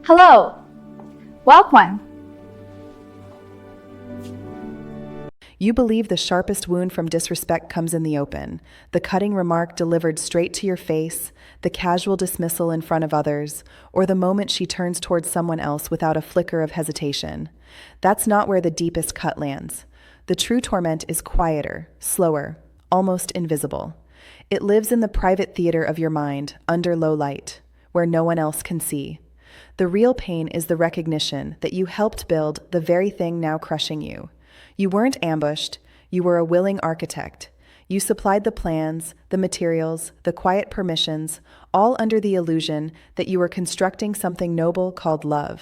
Hello, welcome. You believe the sharpest wound from disrespect comes in the open, the cutting remark delivered straight to your face, the casual dismissal in front of others, or the moment she turns towards someone else without a flicker of hesitation. That's not where the deepest cut lands. The true torment is quieter, slower, almost invisible. It lives in the private theater of your mind, under low light, where no one else can see. The real pain is the recognition that you helped build the very thing now crushing you. You weren't ambushed, you were a willing architect. You supplied the plans, the materials, the quiet permissions, all under the illusion that you were constructing something noble called love.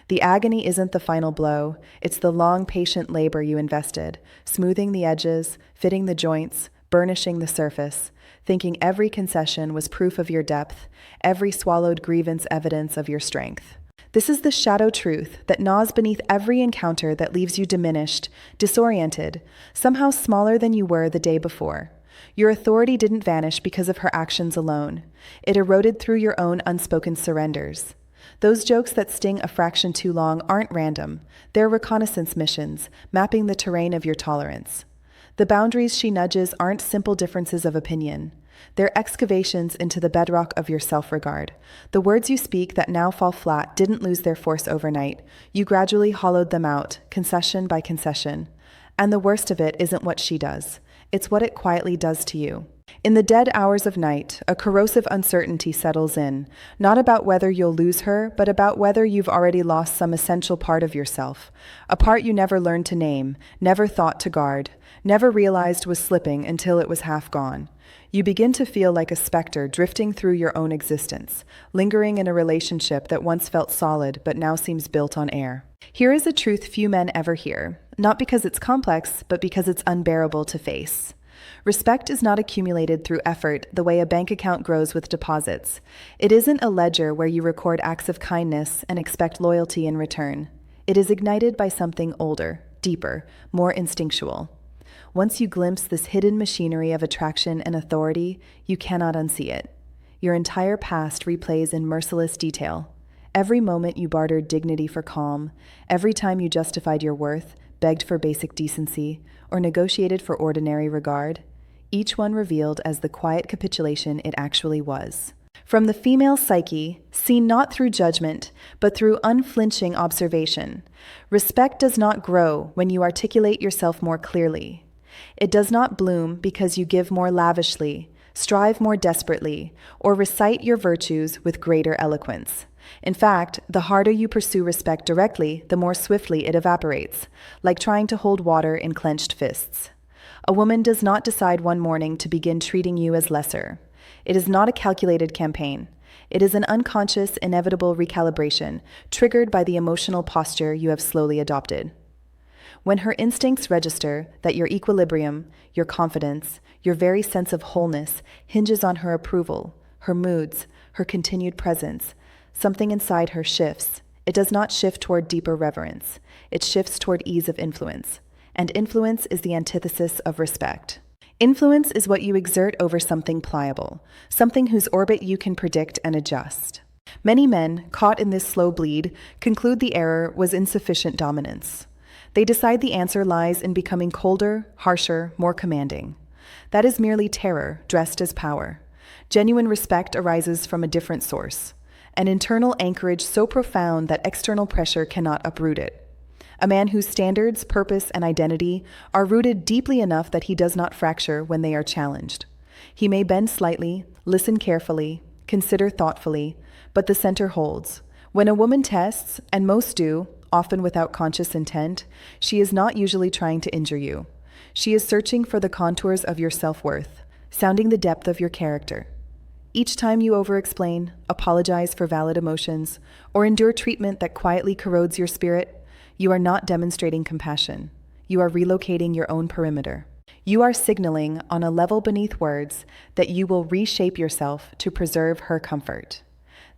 The agony isn't the final blow, it's the long, patient labor you invested, smoothing the edges, fitting the joints, burnishing the surface, thinking every concession was proof of your depth, every swallowed grievance evidence of your strength. This is the shadow truth that gnaws beneath every encounter that leaves you diminished, disoriented, somehow smaller than you were the day before. Your authority didn't vanish because of her actions alone. It eroded through your own unspoken surrenders. Those jokes that sting a fraction too long aren't random. They're reconnaissance missions, mapping the terrain of your tolerance. The boundaries she nudges aren't simple differences of opinion. They're excavations into the bedrock of your self-regard. The words you speak that now fall flat didn't lose their force overnight. You gradually hollowed them out, concession by concession. And the worst of it isn't what she does. It's what it quietly does to you. In the dead hours of night, a corrosive uncertainty settles in, not about whether you'll lose her, but about whether you've already lost some essential part of yourself, a part you never learned to name, never thought to guard, never realized was slipping until it was half gone. You begin to feel like a specter drifting through your own existence, lingering in a relationship that once felt solid but now seems built on air. Here is a truth few men ever hear, not because it's complex, but because it's unbearable to face. Respect is not accumulated through effort the way a bank account grows with deposits. It isn't a ledger where you record acts of kindness and expect loyalty in return. It is ignited by something older, deeper, more instinctual. Once you glimpse this hidden machinery of attraction and authority, you cannot unsee it. Your entire past replays in merciless detail. Every moment you bartered dignity for calm, every time you justified your worth, begged for basic decency, or negotiated for ordinary regard, each one revealed as the quiet capitulation it actually was. From the female psyche, seen not through judgment, but through unflinching observation, respect does not grow when you articulate yourself more clearly. It does not bloom because you give more lavishly, strive more desperately, or recite your virtues with greater eloquence. In fact, the harder you pursue respect directly, the more swiftly it evaporates, like trying to hold water in clenched fists. A woman does not decide one morning to begin treating you as lesser. It is not a calculated campaign. It is an unconscious, inevitable recalibration, triggered by the emotional posture you have slowly adopted. When her instincts register that your equilibrium, your confidence, your very sense of wholeness hinges on her approval, her moods, her continued presence, something inside her shifts. It does not shift toward deeper reverence. It shifts toward ease of influence. And influence is the antithesis of respect. Influence is what you exert over something pliable, something whose orbit you can predict and adjust. Many men, caught in this slow bleed, conclude the error was insufficient dominance. They decide the answer lies in becoming colder, harsher, more commanding. That is merely terror, dressed as power. Genuine respect arises from a different source, an internal anchorage so profound that external pressure cannot uproot it. A man whose standards, purpose, and identity are rooted deeply enough that he does not fracture when they are challenged. He may bend slightly, listen carefully, consider thoughtfully, but the center holds. When a woman tests, and most do, often without conscious intent, she is not usually trying to injure you. She is searching for the contours of your self-worth, sounding the depth of your character. Each time you over-explain, apologize for valid emotions, or endure treatment that quietly corrodes your spirit, you are not demonstrating compassion. You are relocating your own perimeter. You are signaling on a level beneath words that you will reshape yourself to preserve her comfort.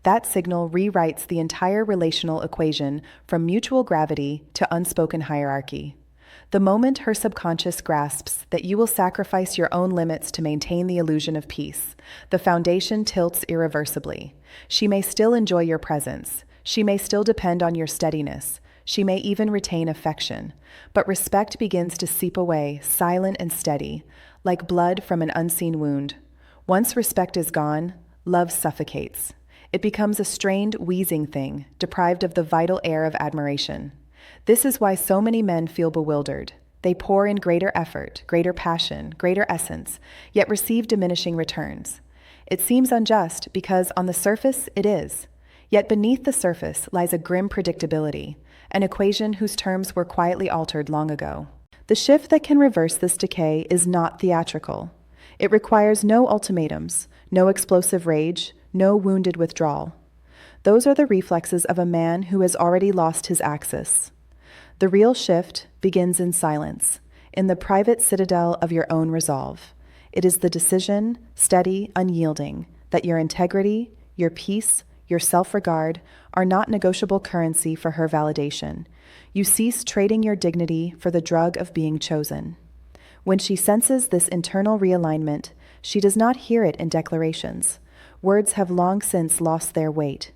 That signal rewrites the entire relational equation from mutual gravity to unspoken hierarchy. The moment her subconscious grasps that you will sacrifice your own limits to maintain the illusion of peace, the foundation tilts irreversibly. She may still enjoy your presence. She may still depend on your steadiness. She may even retain affection. But respect begins to seep away, silent and steady, like blood from an unseen wound. Once respect is gone, love suffocates. It becomes a strained, wheezing thing, deprived of the vital air of admiration. This is why so many men feel bewildered. They pour in greater effort, greater passion, greater essence, yet receive diminishing returns. It seems unjust because on the surface it is. Yet beneath the surface lies a grim predictability, an equation whose terms were quietly altered long ago. The shift that can reverse this decay is not theatrical. It requires no ultimatums, no explosive rage, no wounded withdrawal. Those are the reflexes of a man who has already lost his axis. The real shift begins in silence, in the private citadel of your own resolve. It is the decision, steady, unyielding, that your integrity, your peace, your self-regard are not negotiable currency for her validation. You cease trading your dignity for the drug of being chosen. When she senses this internal realignment, she does not hear it in declarations. Words have long since lost their weight.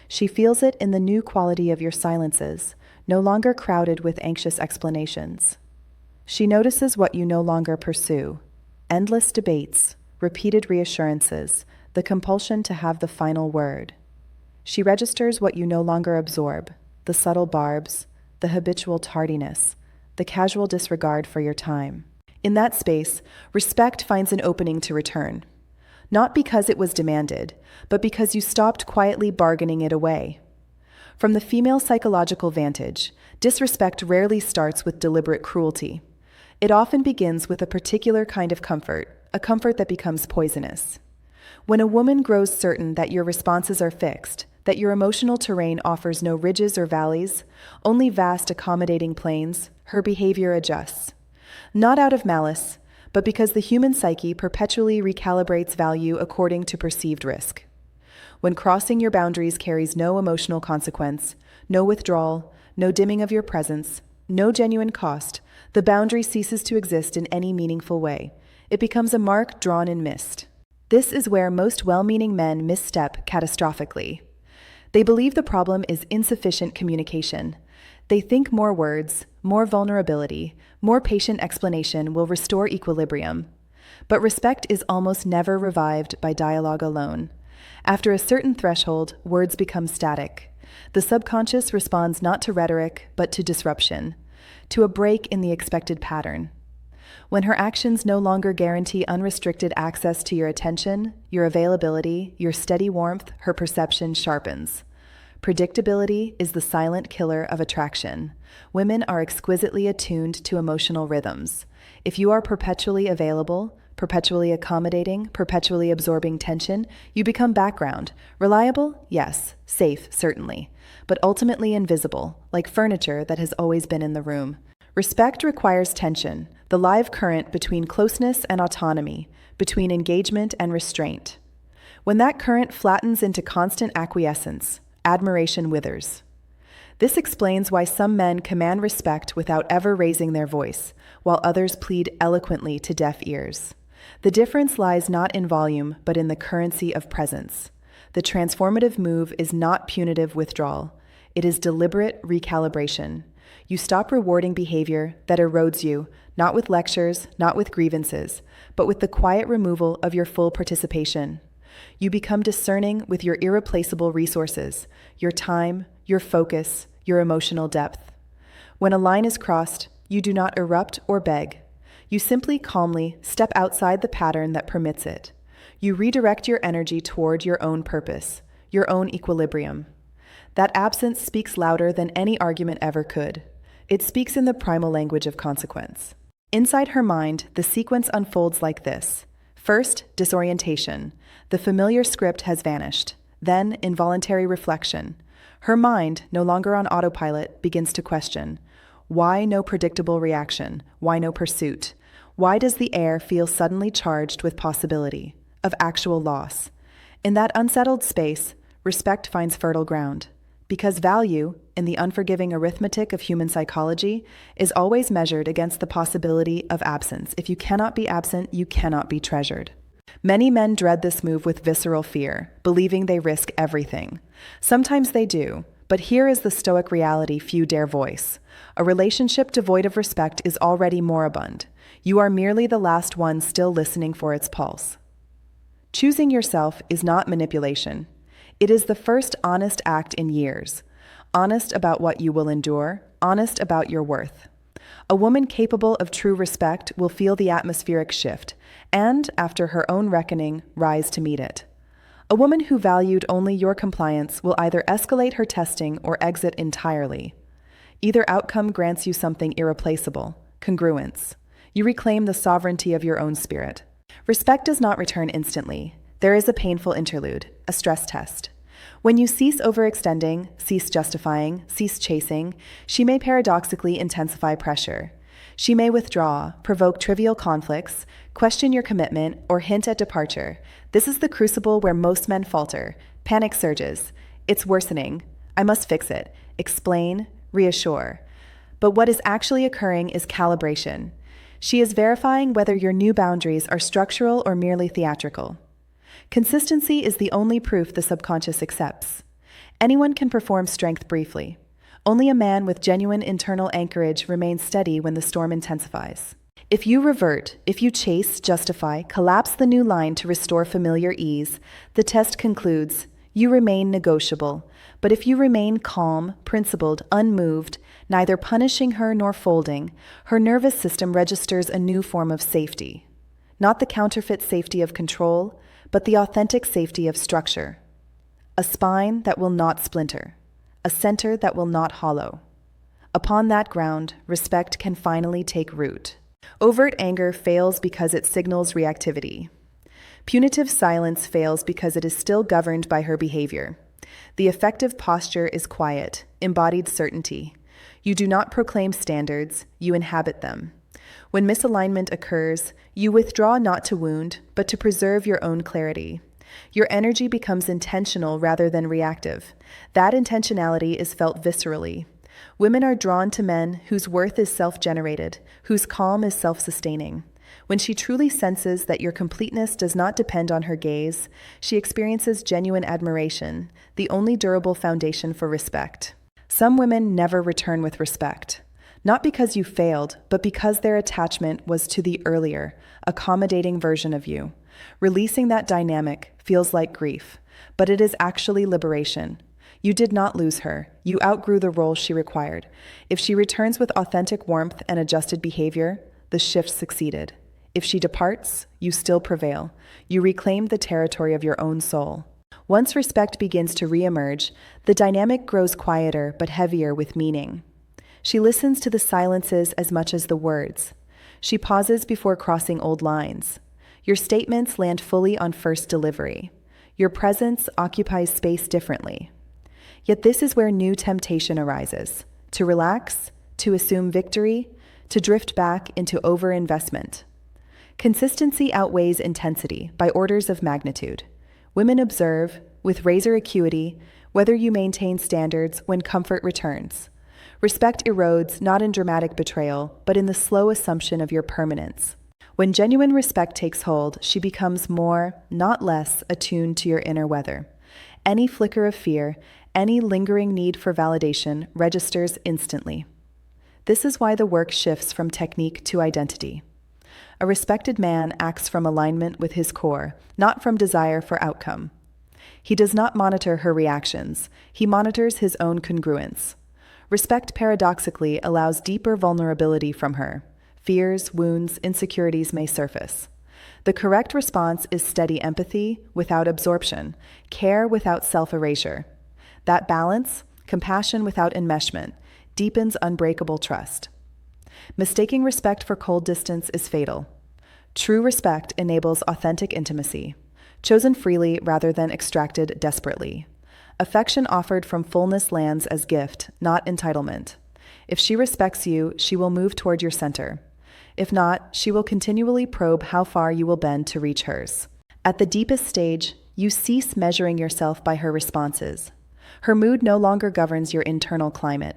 She feels it in the new quality of your silences, no longer crowded with anxious explanations. She notices what you no longer pursue: endless debates, repeated reassurances, the compulsion to have the final word. She registers what you no longer absorb: the subtle barbs, the habitual tardiness, the casual disregard for your time. In that space, respect finds an opening to return. Not because it was demanded, but because you stopped quietly bargaining it away. From the female psychological vantage, disrespect rarely starts with deliberate cruelty. It often begins with a particular kind of comfort, a comfort that becomes poisonous. When a woman grows certain that your responses are fixed, that your emotional terrain offers no ridges or valleys, only vast accommodating plains, her behavior adjusts. Not out of malice, but because the human psyche perpetually recalibrates value according to perceived risk. When crossing your boundaries carries no emotional consequence, no withdrawal, no dimming of your presence, no genuine cost, the boundary ceases to exist in any meaningful way. It becomes a mark drawn in mist. This is where most well-meaning men misstep catastrophically. They believe the problem is insufficient communication. They think more words, more vulnerability, more patient explanation will restore equilibrium. But respect is almost never revived by dialogue alone. After a certain threshold, words become static. The subconscious responds not to rhetoric, but to disruption, to a break in the expected pattern. When her actions no longer guarantee unrestricted access to your attention, your availability, your steady warmth, her perception sharpens. Predictability is the silent killer of attraction. Women are exquisitely attuned to emotional rhythms. If you are perpetually available, perpetually accommodating, perpetually absorbing tension, you become background. Reliable? Yes. Safe? Certainly. But ultimately invisible, like furniture that has always been in the room. Respect requires tension, the live current between closeness and autonomy, between engagement and restraint. When that current flattens into constant acquiescence, admiration withers. This explains why some men command respect without ever raising their voice, while others plead eloquently to deaf ears. The difference lies not in volume, but in the currency of presence. The transformative move is not punitive withdrawal. It is deliberate recalibration. You stop rewarding behavior that erodes you, not with lectures, not with grievances, but with the quiet removal of your full participation. You become discerning with your irreplaceable resources, your time, your focus, your emotional depth. When a line is crossed, you do not erupt or beg. You simply calmly step outside the pattern that permits it. You redirect your energy toward your own purpose, your own equilibrium. That absence speaks louder than any argument ever could. It speaks in the primal language of consequence. Inside her mind, the sequence unfolds like this. First, disorientation. The familiar script has vanished. Then, involuntary reflection. Her mind, no longer on autopilot, begins to question. Why no predictable reaction? Why no pursuit? Why does the air feel suddenly charged with possibility, of actual loss? In that unsettled space, respect finds fertile ground. Because value, in the unforgiving arithmetic of human psychology, is always measured against the possibility of absence. If you cannot be absent, you cannot be treasured. Many men dread this move with visceral fear, believing they risk everything. Sometimes they do, But here is the stoic reality few dare voice. A relationship devoid of respect is already moribund. You are merely the last one still listening for its pulse. Choosing yourself is not manipulation. It is the first honest act in years. Honest about what you will endure, honest about your worth. A woman capable of true respect will feel the atmospheric shift and, after her own reckoning, rise to meet it. A woman who valued only your compliance will either escalate her testing or exit entirely. Either outcome grants you something irreplaceable, congruence. You reclaim the sovereignty of your own spirit. Respect does not return instantly. There is a painful interlude, a stress test. When you cease overextending, cease justifying, cease chasing, she may paradoxically intensify pressure. She may withdraw, provoke trivial conflicts, question your commitment, or hint at departure. This is the crucible where most men falter. Panic surges. It's worsening. I must fix it. Explain, reassure. But what is actually occurring is calibration. She is verifying whether your new boundaries are structural or merely theatrical. Consistency is the only proof the subconscious accepts. Anyone can perform strength briefly. Only a man with genuine internal anchorage remains steady when the storm intensifies. If you revert, if you chase, justify, collapse the new line to restore familiar ease, the test concludes, you remain negotiable. But if you remain calm, principled, unmoved, neither punishing her nor folding, her nervous system registers a new form of safety. Not the counterfeit safety of control, but the authentic safety of structure. A spine that will not splinter. A center that will not hollow. Upon that ground, respect can finally take root. Overt anger fails because it signals reactivity. Punitive silence fails because it is still governed by her behavior. The effective posture is quiet, embodied certainty. You do not proclaim standards, you inhabit them. When misalignment occurs, you withdraw not to wound, but to preserve your own clarity. Your energy becomes intentional rather than reactive. That intentionality is felt viscerally. Women are drawn to men whose worth is self-generated, whose calm is self-sustaining. When she truly senses that your completeness does not depend on her gaze, she experiences genuine admiration, the only durable foundation for respect. Some women never return with respect. Not because you failed, but because their attachment was to the earlier, accommodating version of you. Releasing that dynamic feels like grief, but it is actually liberation. You did not lose her. You outgrew the role she required. If she returns with authentic warmth and adjusted behavior, the shift succeeded. If she departs, you still prevail. You reclaim the territory of your own soul. Once respect begins to reemerge, the dynamic grows quieter but heavier with meaning. She listens to the silences as much as the words. She pauses before crossing old lines. Your statements land fully on first delivery. Your presence occupies space differently. Yet this is where new temptation arises: to relax, to assume victory, to drift back into overinvestment. Consistency outweighs intensity by orders of magnitude. Women observe, with razor acuity, whether you maintain standards when comfort returns. Respect erodes not in dramatic betrayal, but in the slow assumption of your permanence. When genuine respect takes hold, she becomes more, not less, attuned to your inner weather. Any flicker of fear, any lingering need for validation registers instantly. This is why the work shifts from technique to identity. A respected man acts from alignment with his core, not from desire for outcome. He does not monitor her reactions. He monitors his own congruence. Respect paradoxically allows deeper vulnerability from her. Fears, wounds, insecurities may surface. The correct response is steady empathy without absorption, care without self-erasure. That balance, compassion without enmeshment, deepens unbreakable trust. Mistaking respect for cold distance is fatal. True respect enables authentic intimacy, chosen freely rather than extracted desperately. Affection offered from fullness lands as gift, not entitlement. If she respects you, she will move toward your center. If not, she will continually probe how far you will bend to reach hers. At the deepest stage, you cease measuring yourself by her responses. Her mood no longer governs your internal climate.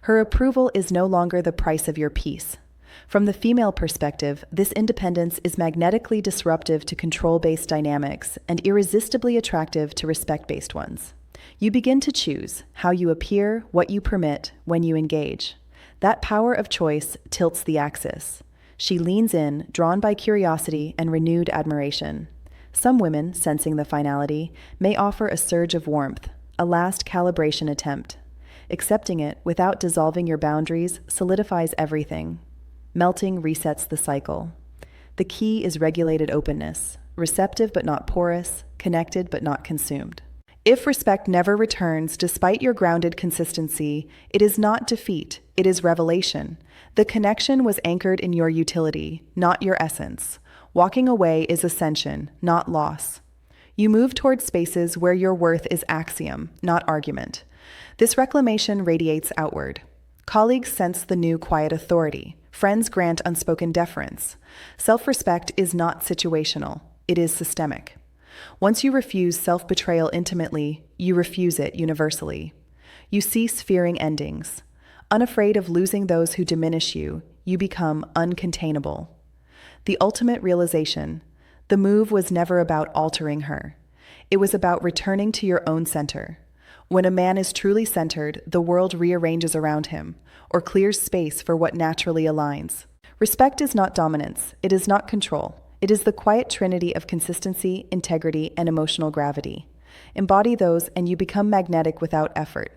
Her approval is no longer the price of your peace. From the female perspective, this independence is magnetically disruptive to control-based dynamics and irresistibly attractive to respect-based ones. You begin to choose how you appear, what you permit, when you engage. That power of choice tilts the axis. She leans in, drawn by curiosity and renewed admiration. Some women, sensing the finality, may offer a surge of warmth, a last calibration attempt. Accepting it without dissolving your boundaries solidifies everything. Melting resets the cycle. The key is regulated openness, receptive but not porous, connected but not consumed. If respect never returns despite your grounded consistency, it is not defeat, it is revelation. The connection was anchored in your utility, not your essence. Walking away is ascension, not loss. You move toward spaces where your worth is axiom, not argument. This reclamation radiates outward. Colleagues sense the new quiet authority. Friends grant unspoken deference. Self-respect is not situational, it is systemic. Once you refuse self-betrayal intimately, you refuse it universally. You cease fearing endings. Unafraid of losing those who diminish you, you become uncontainable. The ultimate realization: the move was never about altering her. It was about returning to your own center. When a man is truly centered, the world rearranges around him, or clears space for what naturally aligns. Respect is not dominance, it is not control. It is the quiet trinity of consistency, integrity, and emotional gravity. Embody those and you become magnetic without effort.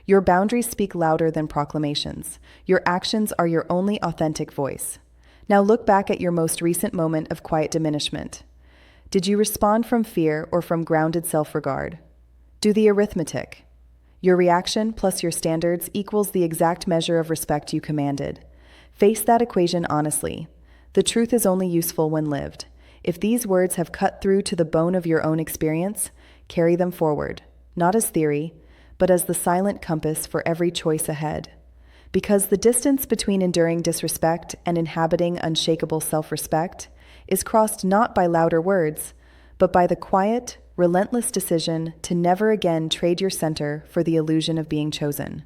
Your boundaries speak louder than proclamations. Your actions are your only authentic voice. Now look back at your most recent moment of quiet diminishment. Did you respond from fear or from grounded self-regard? Do the arithmetic. Your reaction plus your standards equals the exact measure of respect you commanded. Face that equation honestly. The truth is only useful when lived. If these words have cut through to the bone of your own experience, carry them forward, not as theory, but as the silent compass for every choice ahead. Because the distance between enduring disrespect and inhabiting unshakable self-respect is crossed not by louder words, but by the quiet, relentless decision to never again trade your center for the illusion of being chosen.